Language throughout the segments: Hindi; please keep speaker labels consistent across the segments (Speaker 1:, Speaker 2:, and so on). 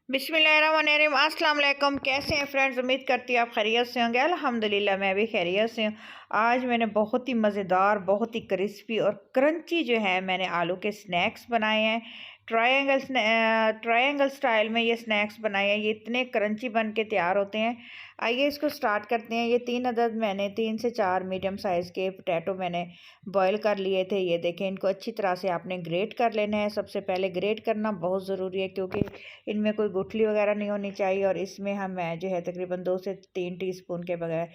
Speaker 1: बिस्मिल्लाहिर्रहमानिर्रहीम। अस्सलाम वालेकुम। कैसे हैं फ्रेंड्स? उम्मीद करती हूँ आप खैरियत से होंगे। अल्हम्दुलिल्लाह मैं भी खैरियत से हूँ। आज मैंने बहुत ही मज़ेदार, बहुत ही क्रिस्पी और क्रंची जो है मैंने आलू के स्नैक्स बनाए हैं। ट्रायंगल स्टाइल में ये स्नैक्स बनाए हैं। ये इतने क्रंची बन के तैयार होते हैं। आइए इसको स्टार्ट करते हैं। ये 3 अदद मैंने 3 से 4 मीडियम साइज़ के पोटैटो मैंने बॉईल कर लिए थे। ये देखें, इनको अच्छी तरह से आपने ग्रेट कर लेना है। सबसे पहले ग्रेट करना बहुत ज़रूरी है क्योंकि इनमें कोई गुठली वगैरह नहीं होनी चाहिए। और इसमें मैं जो है तकरीबन 2 से 3 टीस्पून के बगैर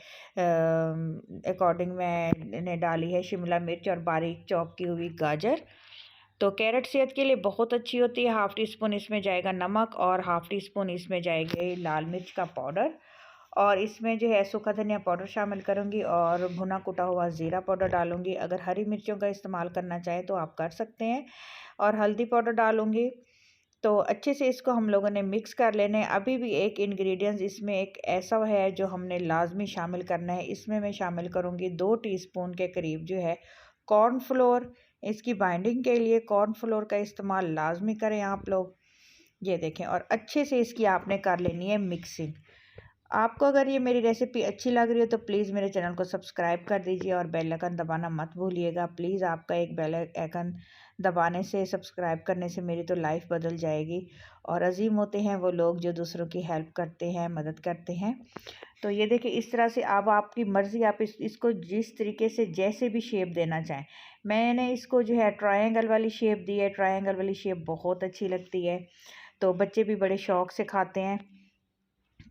Speaker 1: अकॉर्डिंग मैंने डाली है शिमला मिर्च और बारीक चॉप की हुई गाजर। तो कैरेट सेहत के लिए बहुत अच्छी होती है। हाफ़ टी स्पून इसमें जाएगा नमक और हाफ़ टी स्पून इसमें जाएगी लाल मिर्च का पाउडर। और इसमें जो है सूखा धनिया पाउडर शामिल करूँगी और भुना कुटा हुआ ज़ीरा पाउडर डालूँगी। अगर हरी मिर्चों का इस्तेमाल करना चाहें तो आप कर सकते हैं। और हल्दी पाउडर डालूँगी। तो अच्छे से इसको हम लोगों ने मिक्स कर लेना है। अभी भी एक इंग्रेडिएंट्स इसमें एक ऐसा है जो हमने लाजमी शामिल करना है। इसमें मैं शामिल करूँगी 2 टीस्पून के करीब जो है कॉर्नफ्लोर। इसकी बाइंडिंग के लिए कॉर्नफ्लोर का इस्तेमाल लाजमी करें आप लोग। ये देखें, और अच्छे से इसकी आपने कर लेनी है मिक्सिंग। आपको अगर ये मेरी रेसिपी अच्छी लग रही हो तो प्लीज़ मेरे चैनल को सब्सक्राइब कर दीजिए और बेल आइकन दबाना मत भूलिएगा। प्लीज़ आपका एक बेल आइकन दबाने से, सब्सक्राइब करने से मेरी तो लाइफ बदल जाएगी। और अजीम होते हैं वो लोग जो दूसरों की हेल्प करते हैं, मदद करते हैं। तो ये देखिए, इस तरह से अब आपकी मर्ज़ी, आप इसको जिस तरीके से जैसे भी शेप देना चाहें। मैंने इसको जो है ट्रायंगल वाली शेप दी है। ट्रायंगल वाली शेप बहुत अच्छी लगती है, तो बच्चे भी बड़े शौक़ से खाते हैं।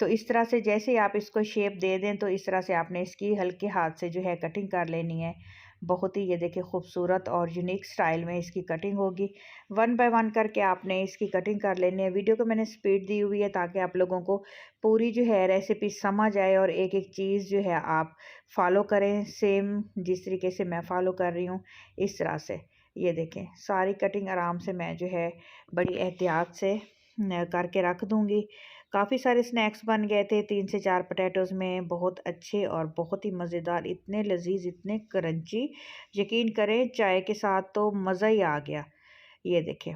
Speaker 1: तो इस तरह से जैसे आप इसको शेप दे दें तो इस तरह से आपने इसकी हल्के हाथ से जो है कटिंग कर लेनी है। बहुत ही, ये देखिए, खूबसूरत और यूनिक स्टाइल में इसकी कटिंग होगी। 1 बाय 1 करके आपने इसकी कटिंग कर लेनी है। वीडियो को मैंने स्पीड दी हुई है ताकि आप लोगों को पूरी जो है रेसिपी समझ आए और एक एक चीज़ जो है आप फॉलो करें, सेम जिस तरीके से मैं फ़ॉलो कर रही हूँ इस तरह से। ये देखें, सारी कटिंग आराम से मैं जो है बड़ी एहतियात से करके रख दूँगी। काफ़ी सारे स्नैक्स बन गए थे 3 से 4 पोटैटोज़ में, बहुत अच्छे और बहुत ही मज़ेदार, इतने लज़ीज़, इतने क्रंची, यकीन करें चाय के साथ तो मज़ा ही आ गया। ये देखें,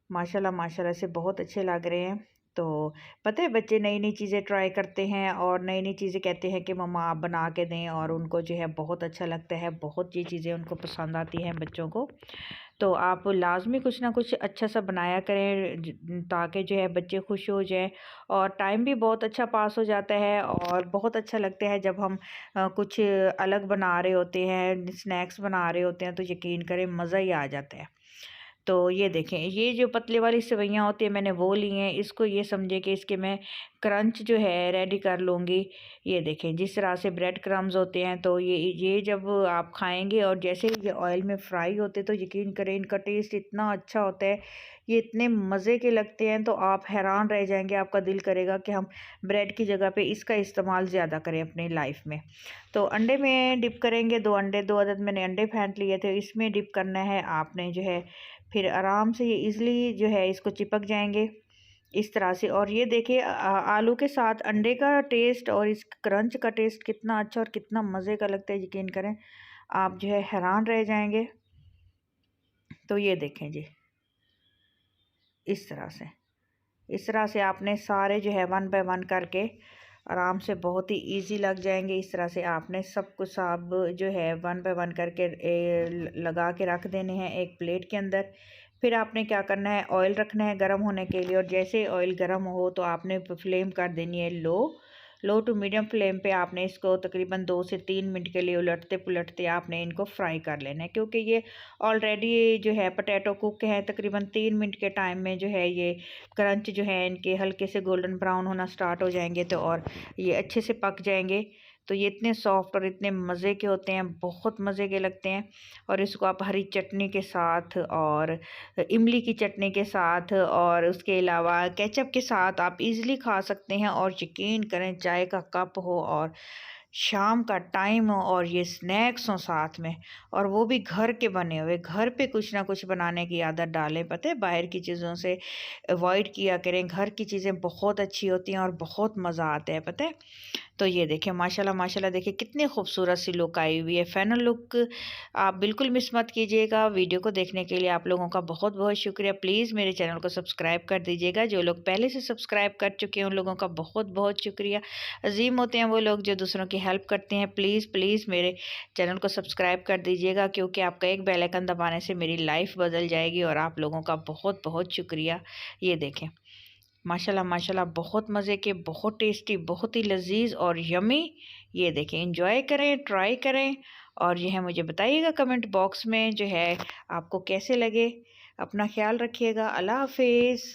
Speaker 1: माशाल्लाह माशाल्लाह से बहुत अच्छे लग रहे हैं। तो पता है, बच्चे नई नई चीज़ें ट्राई करते हैं और नई नई चीज़ें कहते हैं कि मम्मा आप बना के दें, और उनको जो है बहुत अच्छा लगता है। बहुत ये चीज़ें उनको पसंद आती हैं बच्चों को। तो आप लाज़मी कुछ ना कुछ अच्छा सा बनाया करें ताकि जो है बच्चे खुश हो जाएं। और टाइम भी बहुत अच्छा पास हो जाता है और बहुत अच्छा लगता है जब हम कुछ अलग बना रहे होते हैं, स्नैक्स बना रहे होते हैं, तो यकीन करें मज़ा ही आ जाता है। तो ये देखें, ये जो पतले वाली सेवइयाँ होती हैं मैंने वो ली हैं। इसको ये समझे कि इसके मैं क्रंच जो है रेडी कर लूँगी। ये देखें, जिस तरह से ब्रेड क्रम्स होते हैं, तो ये जब आप खाएंगे और जैसे ही ये ऑयल में फ्राई होते तो यकीन करें इनका टेस्ट इतना अच्छा होता है, ये इतने मज़े के लगते हैं, तो आप हैरान रह जाएंगे। आपका दिल करेगा कि हम ब्रेड की जगह पे इसका इस्तेमाल ज़्यादा करें अपनी लाइफ में। तो अंडे में डिप करेंगे। 2 अदद मैंने अंडे फेंट लिए थे, इसमें डिप करना है आपने जो है। फिर आराम से ये इज़िली जो है इसको चिपक जाएंगे इस तरह से। और ये देखिए, आलू के साथ अंडे का टेस्ट और इस क्रंच का टेस्ट कितना अच्छा और कितना मज़े का लगता है, यकीन करें आप जो है हैरान रह जाएंगे। तो ये देखें जी, इस तरह से आपने सारे जो है 1 बाय 1 करके आराम से, बहुत ही इजी लग जाएंगे। इस तरह से आपने सब कुछ अब जो है 1 बाय 1 करके लगा के रख देने हैं एक प्लेट के अंदर। फिर आपने क्या करना है, ऑयल रखना है गर्म होने के लिए। और जैसे ऑयल गर्म हो तो आपने फ्लेम कर देनी है लो टू मीडियम फ्लेम पे। आपने इसको तकरीबन 2 से 3 मिनट के लिए उलटते पुलटते आपने इनको फ्राई कर लेना है, क्योंकि ये ऑलरेडी जो है पोटैटो कुक है। तकरीबन 3 मिनट के टाइम में जो है ये क्रंच जो है इनके हल्के से गोल्डन ब्राउन होना स्टार्ट हो जाएंगे, तो और ये अच्छे से पक जाएंगे। तो ये इतने सॉफ्ट और इतने मज़े के होते हैं, बहुत मज़े के लगते हैं। और इसको आप हरी चटनी के साथ और इमली की चटनी के साथ और उसके अलावा केचप के साथ आप इजीली खा सकते हैं। और यकीन करें, चाय का कप हो और शाम का टाइम हो और ये स्नैक्स हों साथ में, और वो भी घर के बने हुए। घर पे कुछ ना कुछ बनाने की आदत डालें। पता है, बाहर की चीज़ों से अवॉइड किया करें। घर की चीज़ें बहुत अच्छी होती हैं और बहुत मज़ा आता है, पता है। तो ये देखिए माशाल्लाह माशाल्लाह, देखिए कितनी खूबसूरत सी लुक आई हुई है। फाइनल लुक आप बिल्कुल मिस मत कीजिएगा। वीडियो को देखने के लिए आप लोगों का बहुत बहुत शुक्रिया। प्लीज़ मेरे चैनल को सब्सक्राइब कर दीजिएगा। जो लोग पहले से सब्सक्राइब कर चुके हैं उन लोगों का बहुत बहुत शुक्रिया। अजीम होते हैं वो लोग जो दूसरों की हेल्प करते हैं। प्लीज़ प्लीज़ मेरे चैनल को सब्सक्राइब कर दीजिएगा, क्योंकि आपका एक बेल आइकन दबाने से मेरी लाइफ बदल जाएगी। और आप लोगों का बहुत बहुत शुक्रिया। ये देखें माशाल्लाह माशाल्लाह, बहुत मज़े के, बहुत टेस्टी, बहुत ही लजीज और यमी। ये देखें, एंजॉय करें, ट्राई करें और यह मुझे बताइएगा कमेंट बॉक्स में जो है आपको कैसे लगे। अपना ख्याल रखिएगा। अल्लाह हाफिज़।